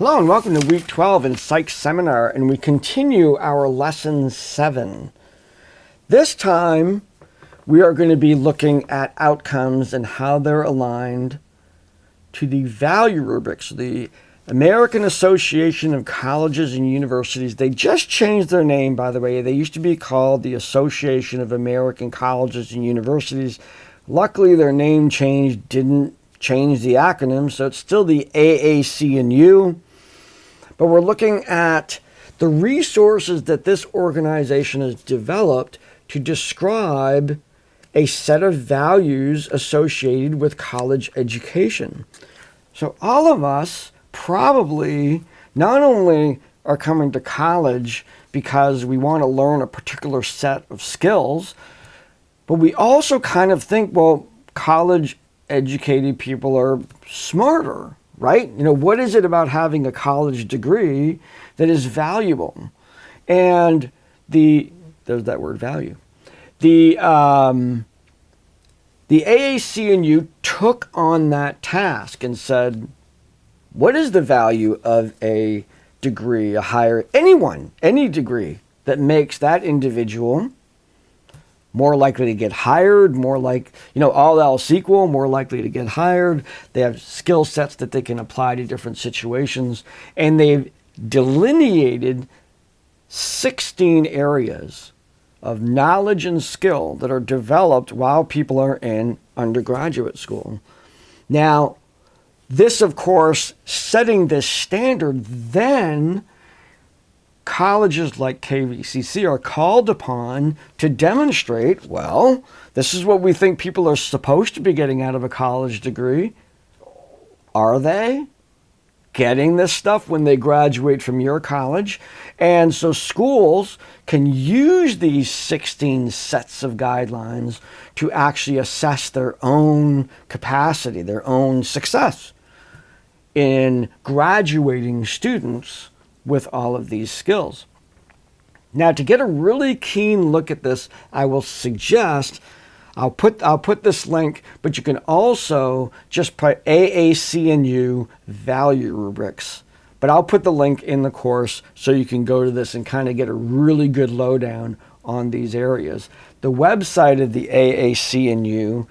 Hello and welcome to week 12 in Psych Seminar, and we continue our lesson 7. This time we are going to be looking at outcomes and how they're aligned to the value rubrics. The American Association of Colleges and Universities, they just changed their name, by the way. They used to be called the Association of American Colleges and Universities. Luckily, their name change didn't change the acronym, so it's still the AAC&U. But we're looking at the resources that this organization has developed to describe a set of values associated with college education. So all of us probably not only are coming to college because we want to learn a particular set of skills, but we also kind of think, well, college educated people are smarter, right? You know, what is it about having a college degree that is valuable? And there's that word, value. The AAC&U took on that task and said, what is the value of a degree, any degree that makes that individual more likely to get hired, all else equal, more likely to get hired. They have skill sets that they can apply to different situations. And they've delineated 16 areas of knowledge and skill that are developed while people are in undergraduate school. Now, this, of course, setting this standard, then colleges like KVCC are called upon to demonstrate, well, this is what we think people are supposed to be getting out of a college degree. Are they getting this stuff when they graduate from your college? And so schools can use these 16 sets of guidelines to actually assess their own capacity, their own success in graduating students with all of these skills. Now, to get a really keen look at this, I will suggest, I'll put this link, but you can also just put AAC&U value rubrics. But I'll put the link in the course so you can go to this and kind of get a really good lowdown on these areas. The website of the AAC&U,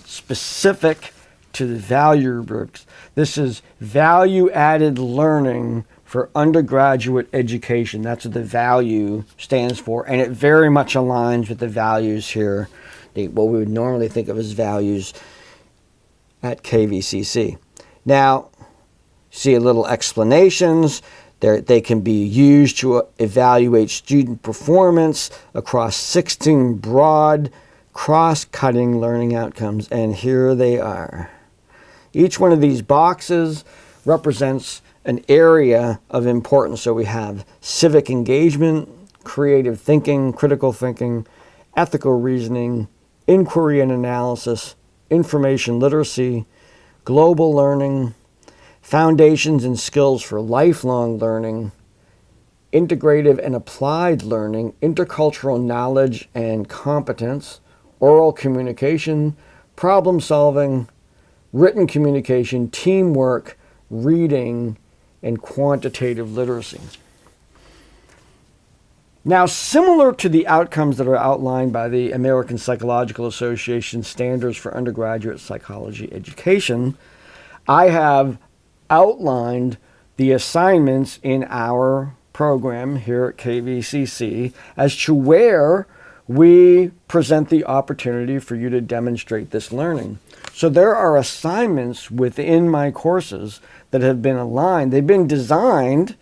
specific to the value rubrics, this is value-added learning for undergraduate education. That's what the value stands for, and it very much aligns with the values here, what we would normally think of as values at KVCC. Now, see a little explanations. They can be used to evaluate student performance across 16 broad, cross-cutting learning outcomes, and here they are. Each one of these boxes represents an area of importance. So we have civic engagement, creative thinking, critical thinking, ethical reasoning, inquiry and analysis, information literacy, global learning, foundations and skills for lifelong learning, integrative and applied learning, intercultural knowledge and competence, oral communication, problem solving, written communication, teamwork, reading, and quantitative literacy. Now, similar to the outcomes that are outlined by the American Psychological Association Standards for Undergraduate Psychology Education, I have outlined the assignments in our program here at KVCC as to where we present the opportunity for you to demonstrate this learning. So there are assignments within my courses that have been aligned. They've been designed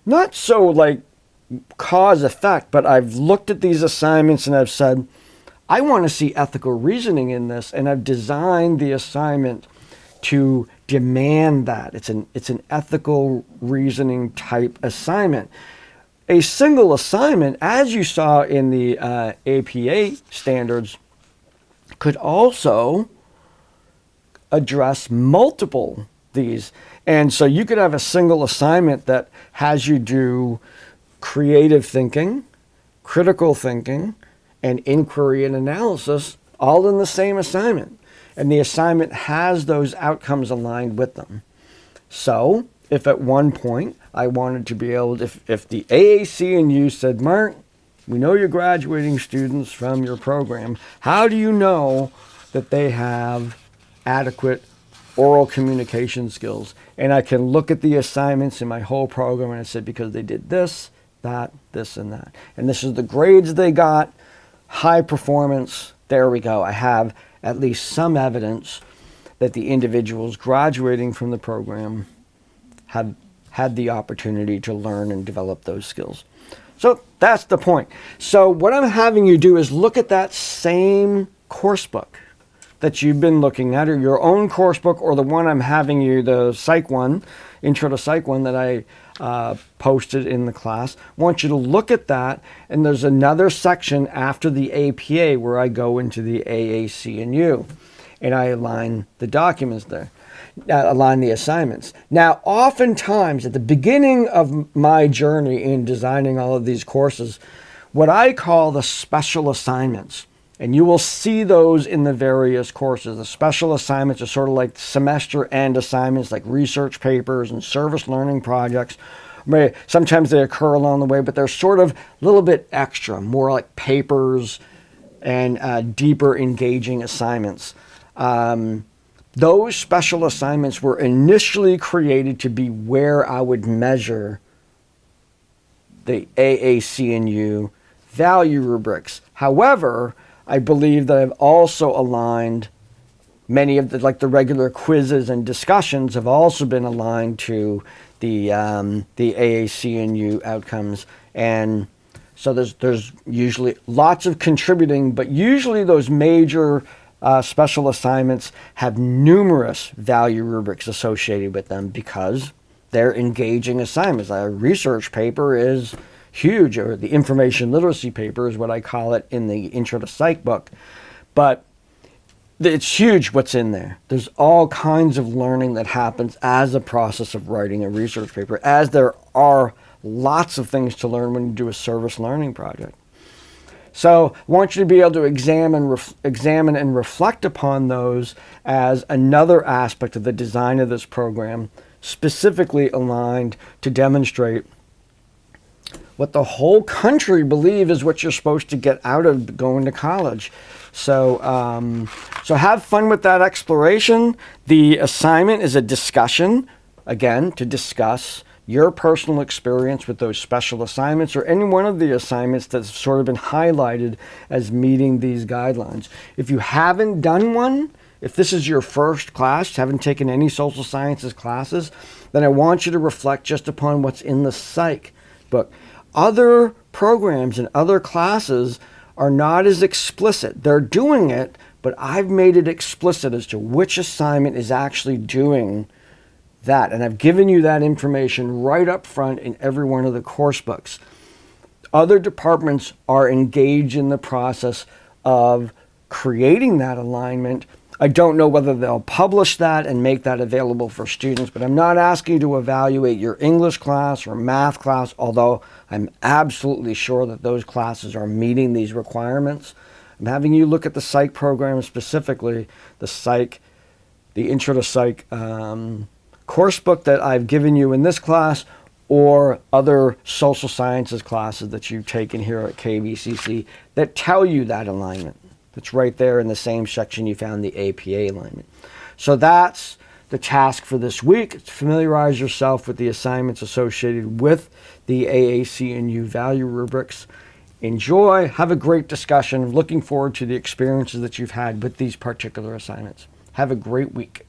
not so like cause effect, but I've looked at these assignments and I've said, I want to see ethical reasoning in this, and I've designed the assignment to demand that. It's an ethical reasoning type assignment. A single assignment, as you saw in the APA standards, could also address multiple these. And so you could have a single assignment that has you do creative thinking, critical thinking, and inquiry and analysis all in the same assignment. And the assignment has those outcomes aligned with them. So if at one point I wanted to be able to, if the AAC and you said, Mark, we know you're graduating students from your program. How do you know that they have adequate oral communication skills? And I can look at the assignments in my whole program and I said, because they did this, that, this, and that. And this is the grades they got, high performance. There we go. I have at least some evidence that the individuals graduating from the program have had the opportunity to learn and develop those skills. So that's the point. So what I'm having you do is look at that same course book that you've been looking at, or your own course book, or the one I'm having you, the Psych one, Intro to Psych one that I posted in the class. I want you to look at that, and there's another section after the APA where I go into the AAC and U, and I align the documents there. Align the assignments. Now, oftentimes at the beginning of my journey in designing all of these courses, what I call the special assignments, and you will see those in the various courses. The special assignments are sort of like semester end assignments, like research papers and service learning projects. Sometimes they occur along the way, but they're sort of a little bit extra, more like papers and deeper engaging assignments. Those special assignments were initially created to be where I would measure the AAC and U value rubrics. However, I believe that I've also aligned many of the regular quizzes and discussions have also been aligned to the AAC and U outcomes. And so there's usually lots of contributing, but usually those major special assignments have numerous value rubrics associated with them because they're engaging assignments. A research paper is huge, or the information literacy paper is what I call it in the Intro to Psych book. But it's huge what's in there. There's all kinds of learning that happens as a process of writing a research paper, as there are lots of things to learn when you do a service learning project. So I want you to be able to examine and reflect upon those as another aspect of the design of this program, specifically aligned to demonstrate what the whole country believe is what you're supposed to get out of going to college. So, so have fun with that exploration. The assignment is a discussion, again, to discuss your personal experience with those special assignments or any one of the assignments that's sort of been highlighted as meeting these guidelines. If you haven't done one, if this is your first class, haven't taken any social sciences classes, then I want you to reflect just upon what's in the psych book. Other programs and other classes are not as explicit. They're doing it, but I've made it explicit as to which assignment is actually doing that. And I've given you that information right up front in every one of the course books. Other departments are engaged in the process of creating that alignment. I don't know whether they'll publish that and make that available for students, but I'm not asking you to evaluate your English class or math class, although I'm absolutely sure that those classes are meeting these requirements. I'm having you look at the psych program specifically, the Intro to Psych course book that I've given you in this class, or other social sciences classes that you've taken here at KVCC that tell you that alignment. It's right there in the same section you found the APA alignment. So that's the task for this week. Familiarize yourself with the assignments associated with the AAC and U value rubrics. Enjoy, have a great discussion. Looking forward to the experiences that you've had with these particular assignments. Have a great week.